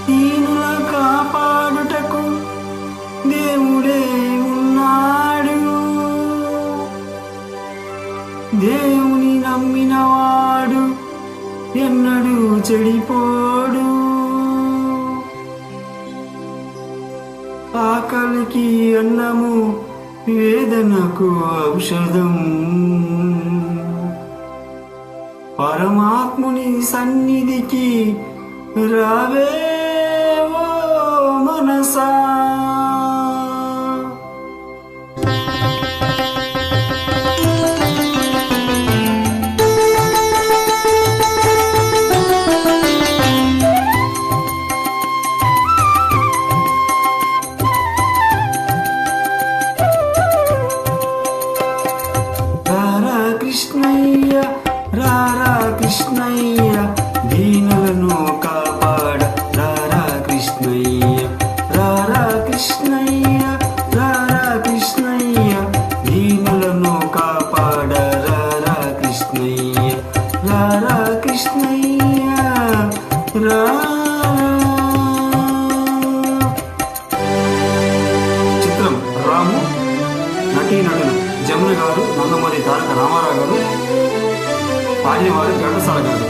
దీనుల కాపాడుటకు దేవుడే ఉన్నాడు. దేవుని నమ్మినవాడు ఎన్నడూ చెడిపోడు. ఆకలికి అన్నము, వేదనకు ఔషధం. పరమాత్ముని సన్నిధికి రావే ఓ మనసా. రారా కృష్ణయ్య, రారా కృష్ణయ్య, దీనులను కాపాడ రారా కృష్ణయ్య. రారా కృష్ణయ్య, రారా కృష్ణయ్య, దీనులను కాపాడ రారా కృష్ణయ్య. రారా కృష్ణయ్య రా. చిత్రం రాము. నటీనటులు జమున గారు, నందమూరి తారక రామారావు గారు, పాడినవారు ఘంటసాల గారు.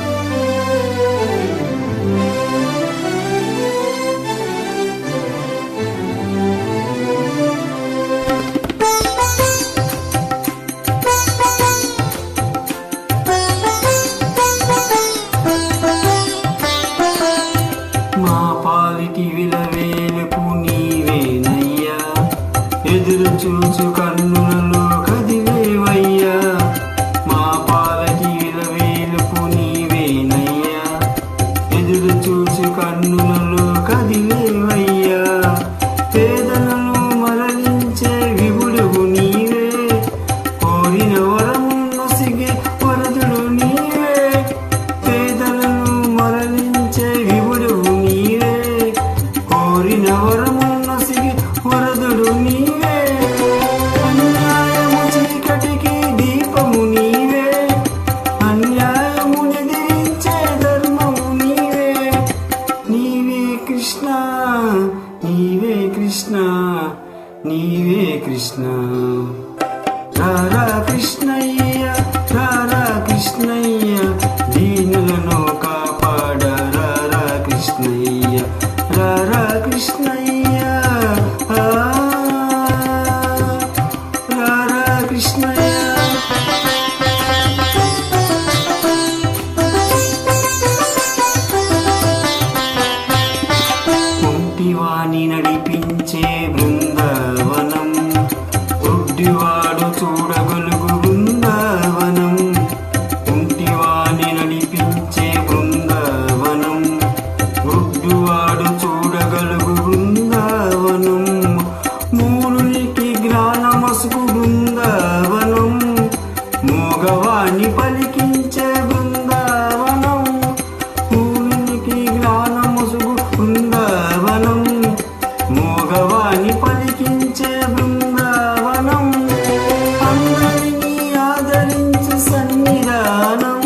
మా పాలిటి విలవేలుపు నీవేనయ్యా, ఎదురు చూచు కన్నులలో కదిలేవయ్యా. మా పాలటి విలవేలుపు నీవేనయ్యా, ఎదురు చూచు కన్నులలో కదిలేవయ్యా. పేదలను మరలించే విభుడువు నీవే, కోరిన వరము నొసిగే వరదుడు నీవే. పేదలను మరలించే విభుడువు నీవే, కోరిన వరము నొసిగే వరదుడు నీవే. అన్యాయము చీకటికి దీపము నీవే, అన్యాయము ఎదిరించే ధర్మము నీవే. నీవే కృష్ణ, నీవే కృష్ణ, నీవే కృష్ణ. రారా కృష్ణయ్య, రారా కృష్ణయ్య, దీనులను కాపాడ రారా కృష్ణయ్య. రారా కృష్ణయ్య రారా కృష్ణయ్య. కుంటివాణి నడిపించే బృందావనం, గుడ్డివాడు చూడగలుగు బృందావనం. కుంటివాణి నడిపించే బృందావనం, గుడ్డివాడు చూడగలుగు బృందావనం. మూలునికి జ్ఞానమసుకు బృందావనం, మూగవాణి పలికించే బృందావనం. మూలునికి జ్ఞానమసుకు బృందావనం, మూగవాణి పలికించే బృందావనం. అందరినీ ఆదరించు సన్నిధానం,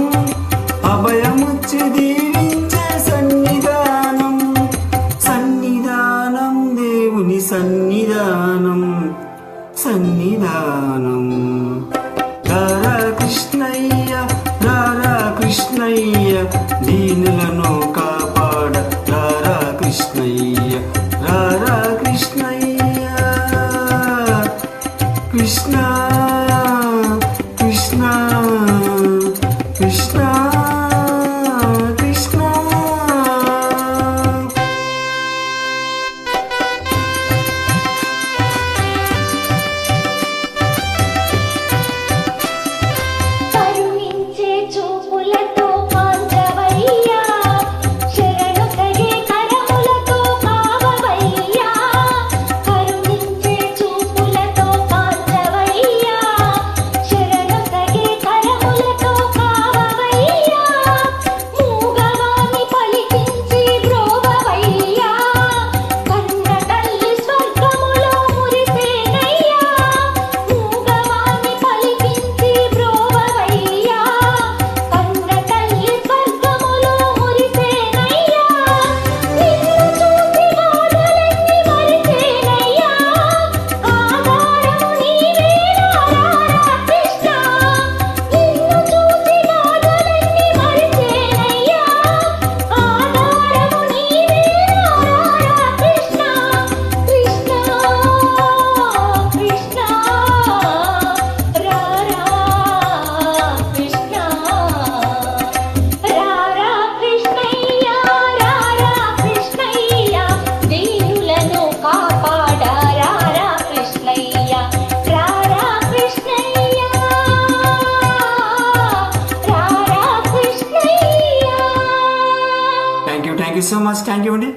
అభయముచ్చి దీవించే సన్నిధానం. సన్నిధానం దేవుని సన్నిధానం, సన్నిధానం. రారా కృష్ణయ్య, రారా కృష్ణయ్య, దీనులను కాపాడ రారా కృష్ణయ్య. రారా కృష్ణయ్య. కృష్ణ కృష్ణ కృష్ణ కృష్ణ. కరుణించే చూపులతో కాంచవయ్యా, మచ్, థ్యాంక్ యూ అండి.